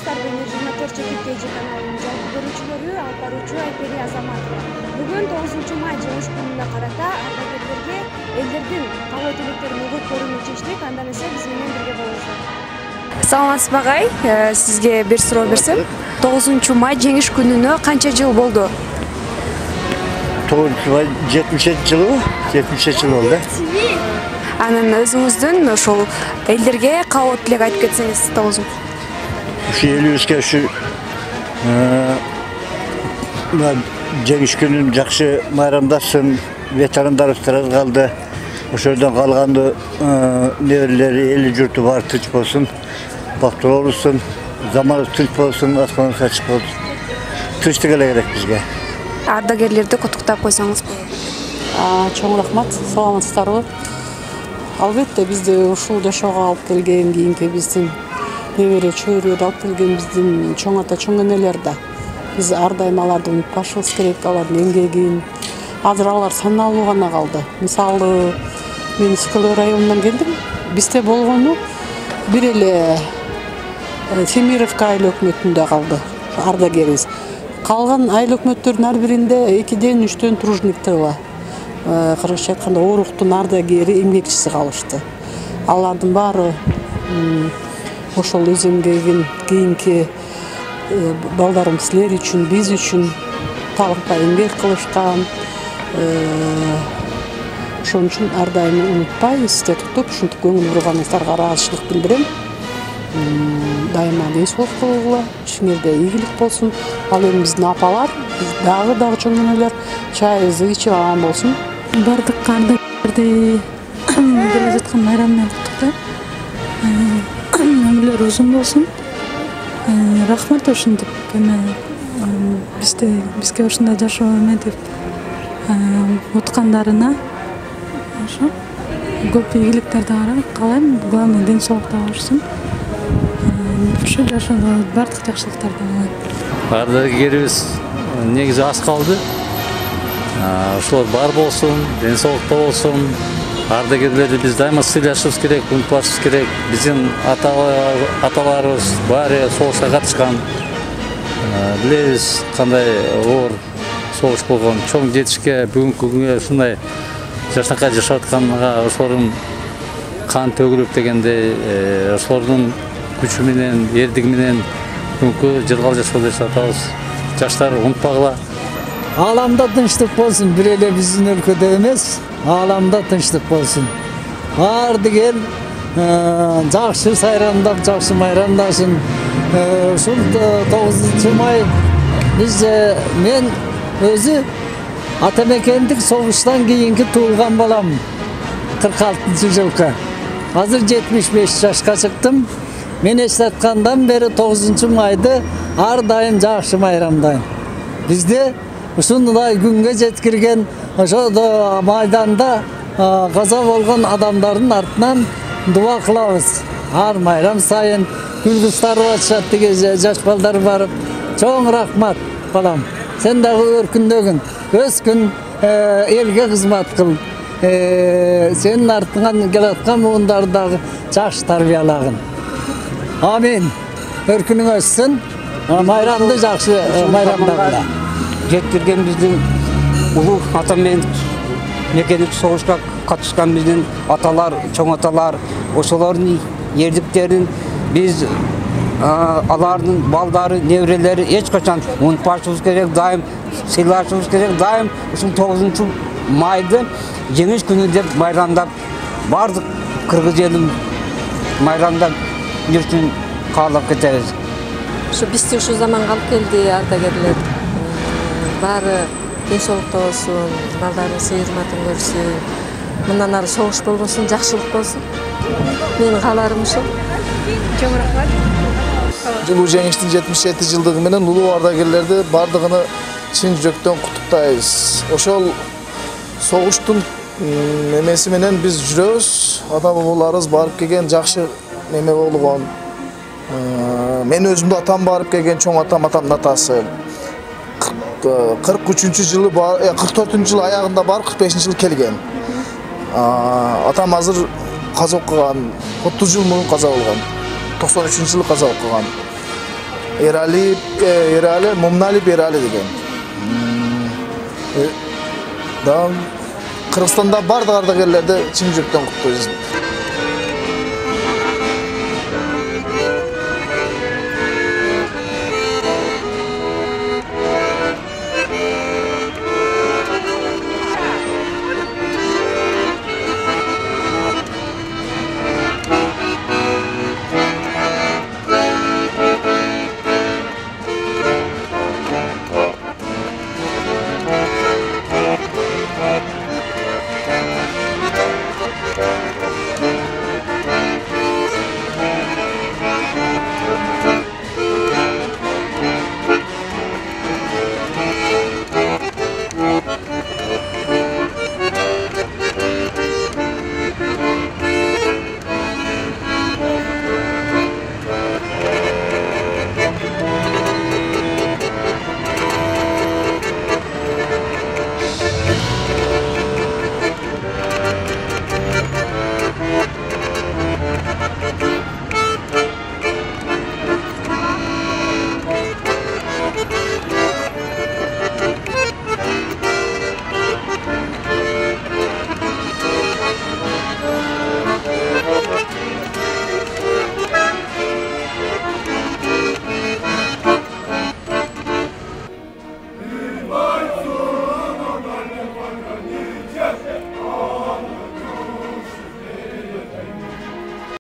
Старб Энержи 24 KG каналынын жалпы көрүүчүлөрү алып баруучу Айпери Азаматова. Бүгүн 9 май жеңиш күнүнө карата ардагерлерге элдердин кабыл тилектерин угуп көрүүнү чечтик. Анда эмесе биз менен бирге болуңуздар. Саламатсызбы агай? Сизге бир суроо берсем, 9 май жеңиш күнүнө канча жыл болду? 9 май 77 жыл болду. Анан өзүңүздүн ошол элдерге кабыл тилек айтып кетсеңиз 9. Ушу элибизге ушу жеңиш күнүн жакшы майрамдасын, ветерандарыбыз аз калды. Ошодон калганды неберелери, эли журту бар тынч болсун, бактылуу болсун, заманыбыз тынч болсун, аспаныбыз ачык болсун. Тынчтык эле керек бизге. Ардагерлерди куттуктап койсоңуз. Чоң рахмат, саламатсыздарбы? Албетте бизди ушул жашоого алып келген, кийинки биздин небере чөйрөгө алып келген биздин чоң ата, чоң энелер да. Биз ар дайым аларды унутпашыбыз керек, алардын эмгегин. Азыр алар саналуу гана калды. Мисалы, мен Скалы районунан келдим. Бизде болгону бир эле Темировка айыл өкмөтүндө калды ардагерибиз. Калган айыл өкмөттөрдүн ар биринде 2-ден 3-төн тружник тыла. Кыргызча айтканда оруктун ардагери, эмгекчиси калышты. Алардын баары ошол өз эмгегин кийинки балдарым силер үчүн, биз үчүн талыкпай эмгек кылышкан. Ошон үчүн ар дайым унутпай, сизде тутуп, ушинтип көңүл бурганыңыздарга ыраазычылык билдирем. Дайыма ден соолук болгула, ишиңерде ийгилик болсун. Ал эми биздин апалар, биз дагы чоң энелер чайыбызды ичип алган болсун. Бардык ардагерлерди келе жаткан майрам менен куттуктайм. Өмүрлөрү узун болсун. Рахмат ушинтип бизге ушундай жашоо эметип уткандарына ошо көп ийгиликтерди каалайм. Главное ден соолукта болушун. Ошо жашоодо бардык жакшылыктарды каалайм. Ардагерибиз негизи аз калды. Ошолор бар болсун, ден соолукта болсун. Ардагерлерди биз дайыма сыйлашыбыз керек, унутпашыбыз керек. Биздин аталарыбыз баары согушка катышкан. Билебиз кандай оор согуш болгон. Чоң жетишке бүгүнкү күнгө ушундай жашнакай жашап атканга ошолордун кан төгүлүп дегендей, ошолордун күчү менен, эрдиги менен бүгүнкү жыргал жашоо жашап атабыз. Жаштар унутпагыла. Аламда тынчтык болсун, бир эле биздин өлкөдө эмес, аламда тынчтык болсун. Ардыгер жакшы сайрамдап, жакшы майрамдасын. Ушул 9 май мен өзү ата мекендик согуштан кийинки туулган балам. 46-жылкы. Азыр 75 жашка чыктым. Мен эслаткандан бери 9 майды ар дайым жакшы майрамдайм. Бизде ушундай күнгө жеткирген ошо майданда каза болгон адамдардын артынан дуа кылабыз. Ар майрам сайын күлгүстарып атышат деге жаш балдар барып. Чоң рахмат балам. Сен дагы өркүндөгүн, өскүн, элге кызмат кыл. Сенин артыңан келаткан муундарды дагы жакшы тарбиялагын. Амин. Өркүнүң өссүн. Майрамды жакшы майрамдагыла. Жеткирген биздин улуу ата мекендик согушка катышкан биздин аталар, чоң аталар, ошолордун эрдиктерин биз алардын балдары, неберелери эч качан унутпашыбыз керек, дайым сыйлашыбыз керек, дайым ушул 9 майды жеңиш күнү деп майрамдап, бардык кыргыз элин майрамдап жүрүшүн каалап кетебиз. Ушу бизди ушул заманга алып келди ардагерлер. Баары ден соолукта болсун, балдардын сый-урматын көрсүн. Мындан ары согуш болбосун, жакшылык болсун. Менин кааларым ушул. Чоң рахмат. Жылуу жеңиштин 77 жылдыгы менен улуу ардагерлерди бардыгыны чын жүрөктөн куттуктайбыз. Ошол согуштун эмеси менен биз жүрөбүз. Ата бабаларыбыз барып келген жакшы неме болгон. Мен өзүмдүн атам барып келген, чоң атамдын атасы. 43-жылы, 44-жылы аягында барып 45-жылы келген. Атам азыр каза окуган, 30 жыл мурун каза болгон. 93-жылы каза окуган. Erali, Mumnalip Erali деген. Kırgızstanda bardıq ardagерлерди чын жүрөктөн куттуйбуз.